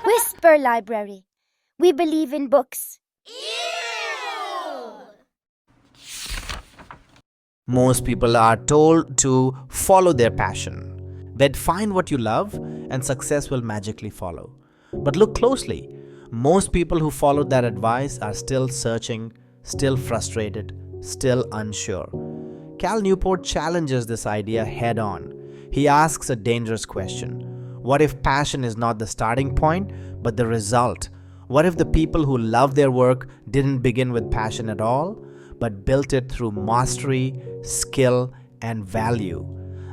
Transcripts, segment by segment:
Whisper Library. We believe in books. Most people are told to follow their passion. Then find what you love and success will magically follow. But look closely. Most people who followed that advice are still searching, still frustrated, still unsure. Cal Newport challenges this idea head on. He asks a dangerous question. What if passion is not the starting point, but the result? What if the people who love their work didn't begin with passion at all, but built it through mastery, skill, and value?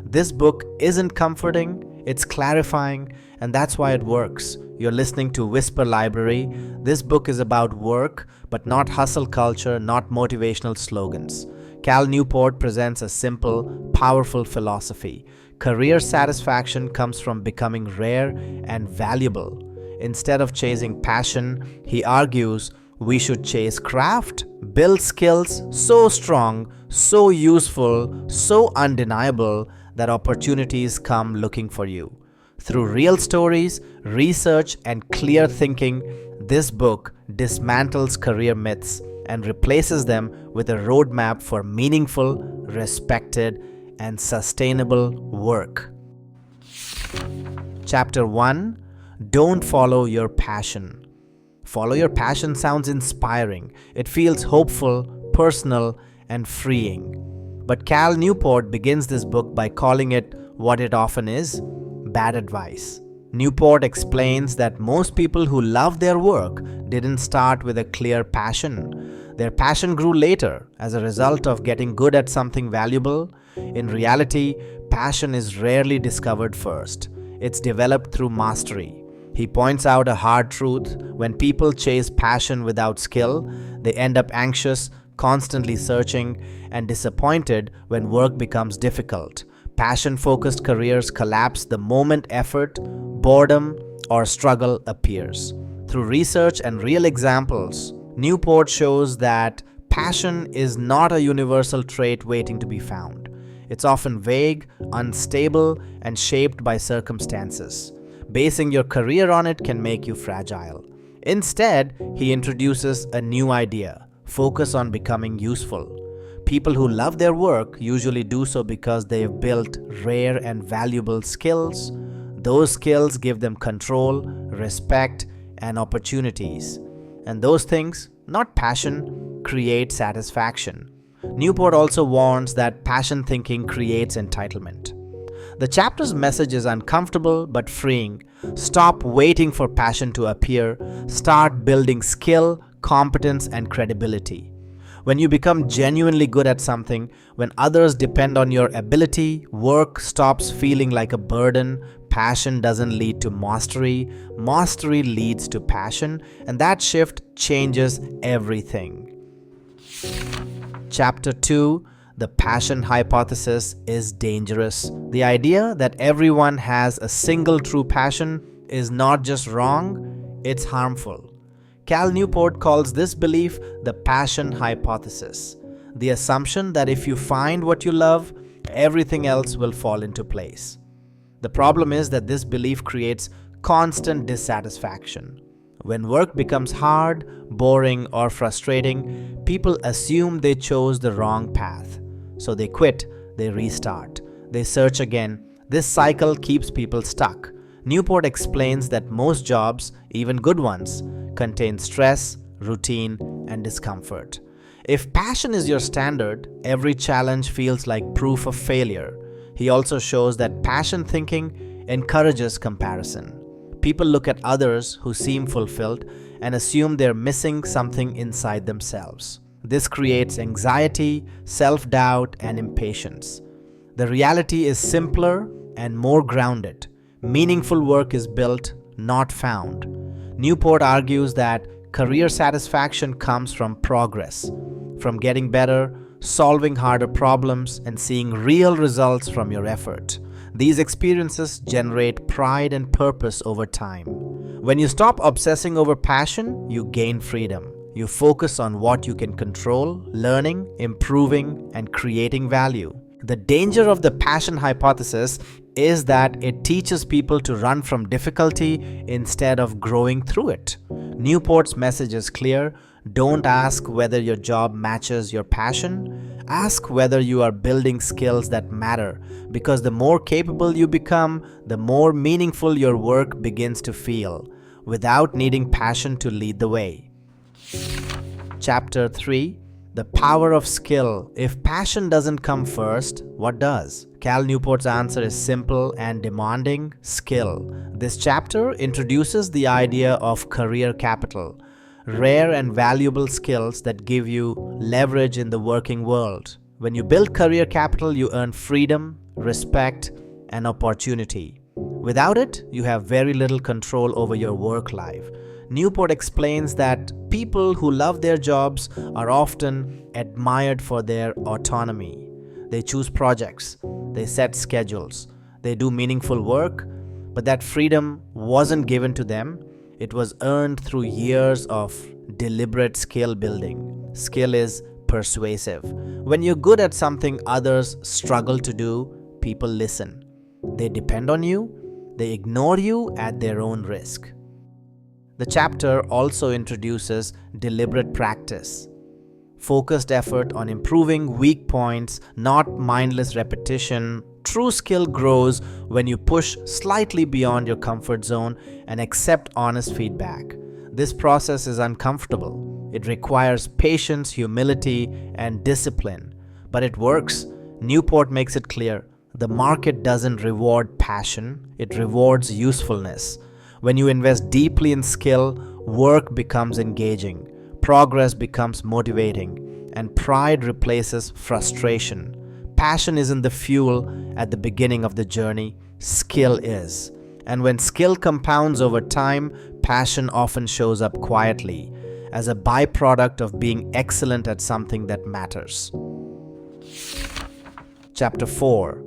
This book isn't comforting, it's clarifying, and that's why it works. You're listening to Whisper Library. This book is about work, but not hustle culture, not motivational slogans. Cal Newport presents a simple, powerful philosophy. Career satisfaction comes from becoming rare and valuable. Instead of chasing passion, he argues we should chase craft, build skills so strong, so useful, so undeniable that opportunities come looking for you. Through real stories, research, and clear thinking, this book dismantles career myths and replaces them with a roadmap for meaningful, respected, and sustainable work. Chapter 1. Don't follow your passion. Follow your passion sounds inspiring. It feels hopeful, personal, and freeing. But Cal Newport begins this book by calling it what it often is: bad advice. Newport explains that most people who love their work didn't start with a clear passion. Their passion grew later as a result of getting good at something valuable. In reality, passion is rarely discovered first. It's developed through mastery. He points out a hard truth. When people chase passion without skill, they end up anxious, constantly searching, and disappointed when work becomes difficult. Passion-focused careers collapse the moment effort, boredom, or struggle appears. Through research and real examples, Newport shows that passion is not a universal trait waiting to be found. It's often vague, unstable, and shaped by circumstances. Basing your career on it can make you fragile. Instead, he introduces a new idea: focus on becoming useful. People who love their work usually do so because they have built rare and valuable skills. Those skills give them control, respect, and opportunities. And those things, not passion, create satisfaction. Newport also warns that passion thinking creates entitlement. The chapter's message is uncomfortable but freeing. Stop waiting for passion to appear. Start building skill, competence, and credibility. When you become genuinely good at something, when others depend on your ability, work stops feeling like a burden. Passion doesn't lead to mastery. Mastery leads to passion, and that shift changes everything. Chapter 2. The passion hypothesis is dangerous. The idea that everyone has a single true passion is not just wrong, it's harmful. Cal Newport calls this belief the passion hypothesis, the assumption that if you find what you love, everything else will fall into place. The problem is that this belief creates constant dissatisfaction. When work becomes hard, boring, or frustrating, people assume they chose the wrong path. So they quit, they restart, they search again. This cycle keeps people stuck. Newport explains that most jobs, even good ones, contain stress, routine, and discomfort. If passion is your standard, every challenge feels like proof of failure. He also shows that passion thinking encourages comparison. People look at others who seem fulfilled and assume they're missing something inside themselves. This creates anxiety, self-doubt, and impatience. The reality is simpler and more grounded. Meaningful work is built, not found. Newport argues that career satisfaction comes from progress, from getting better, solving harder problems, and seeing real results from your effort. These experiences generate pride and purpose over time. When you stop obsessing over passion, you gain freedom. You focus on what you can control, learning, improving, and creating value. The danger of the passion hypothesis is that it teaches people to run from difficulty instead of growing through it. Newport's message is clear. Don't ask whether your job matches your passion. Ask whether you are building skills that matter, because the more capable you become, the more meaningful your work begins to feel, without needing passion to lead the way. Chapter 3: The Power of Skill. If passion doesn't come first, what does? Cal Newport's answer is simple and demanding: skill. This chapter introduces the idea of career capital, rare and valuable skills that give you leverage in the working world. When you build career capital, you earn freedom, respect, and opportunity. Without it, you have very little control over your work life. Newport explains that people who love their jobs are often admired for their autonomy. They choose projects, they set schedules, they do meaningful work, but that freedom wasn't given to them. It was earned through years of deliberate skill building. Skill is persuasive. When you're good at something others struggle to do, people listen. They depend on you, they ignore you at their own risk. The chapter also introduces deliberate practice, focused effort on improving weak points, not mindless repetition. True skill grows when you push slightly beyond your comfort zone and accept honest feedback. This process is uncomfortable. It requires patience, humility, and discipline. But it works. Newport makes it clear: the market doesn't reward passion, it rewards usefulness. When you invest deeply in skill, work becomes engaging, progress becomes motivating, and pride replaces frustration. Passion isn't the fuel at the beginning of the journey, skill is. And when skill compounds over time, passion often shows up quietly as a byproduct of being excellent at something that matters. Chapter 4: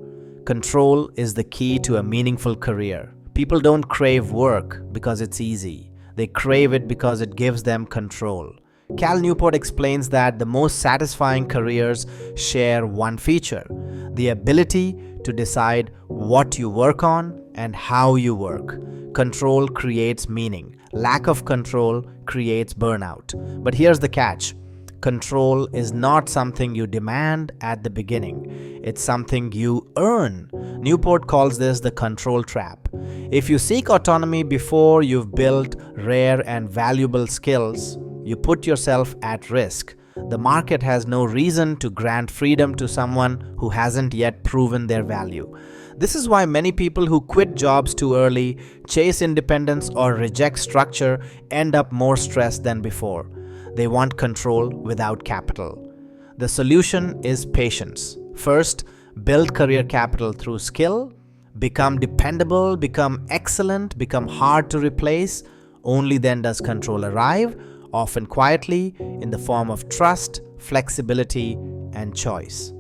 Control is the key to a meaningful career. People don't crave work because it's easy. They crave it because it gives them control. Cal Newport explains that the most satisfying careers share one feature: the ability to decide what you work on and how you work. Control creates meaning. Lack of control creates burnout. But here's the catch: control is not something you demand at the beginning. It's something you earn. Newport calls this the control trap. If you seek autonomy before you've built rare and valuable skills, you put yourself at risk. The market has no reason to grant freedom to someone who hasn't yet proven their value. This is why many people who quit jobs too early, chase independence, or reject structure end up more stressed than before. They want control without capital. The solution is patience. First, build career capital through skill. Become dependable, become excellent, become hard to replace. Only then does control arrive, often quietly, in the form of trust, flexibility, and choice.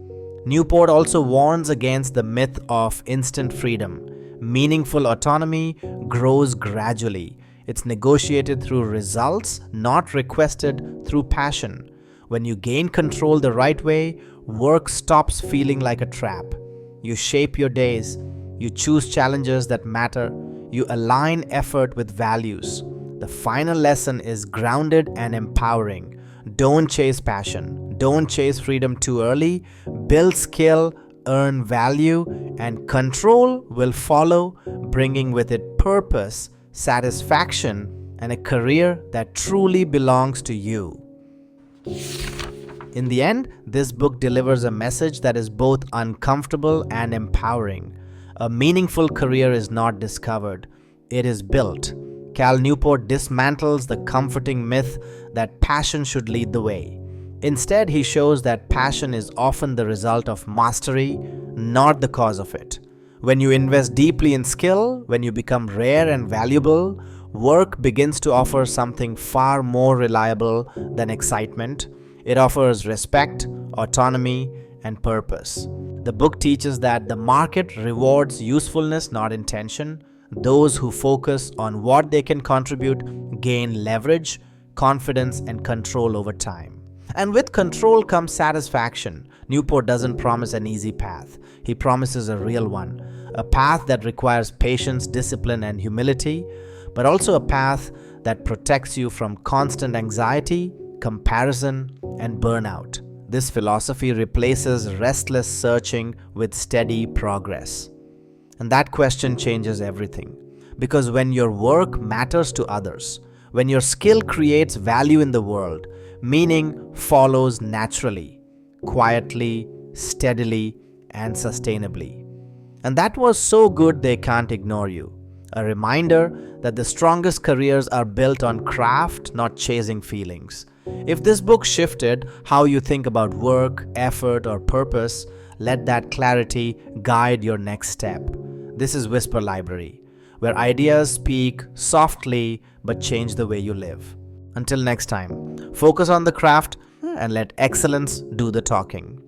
Newport also warns against the myth of instant freedom. Meaningful autonomy grows gradually. It's negotiated through results, not requested through passion. When you gain control the right way, work stops feeling like a trap. You shape your days, you choose challenges that matter, you align effort with values. The final lesson is grounded and empowering. Don't chase passion, don't chase freedom too early. Build skill, earn value, and control will follow, bringing with it purpose, satisfaction, and a career that truly belongs to you. In the end, this book delivers a message that is both uncomfortable and empowering. A meaningful career is not discovered, it is built. Cal Newport dismantles the comforting myth that passion should lead the way. Instead, he shows that passion is often the result of mastery, not the cause of it. When you invest deeply in skill, when you become rare and valuable, work begins to offer something far more reliable than excitement. It offers respect, autonomy, and purpose. The book teaches that the market rewards usefulness, not intention. Those who focus on what they can contribute gain leverage, confidence, and control over time. And with control comes satisfaction, Newport doesn't promise an easy path. He promises a real one, a path that requires patience, discipline, and humility, but also a path that protects you from constant anxiety, comparison, and burnout. This philosophy replaces restless searching with steady progress. And that question changes everything. Because when your work matters to others, when your skill creates value in the world, meaning follows naturally, quietly, steadily, and sustainably. And that was so good they can't ignore you. A reminder that the strongest careers are built on craft, not chasing feelings. If this book shifted how you think about work, effort, or purpose, let that clarity guide your next step. This is Whisper Library, where ideas speak softly but change the way you live. Until next time, focus on the craft and let excellence do the talking.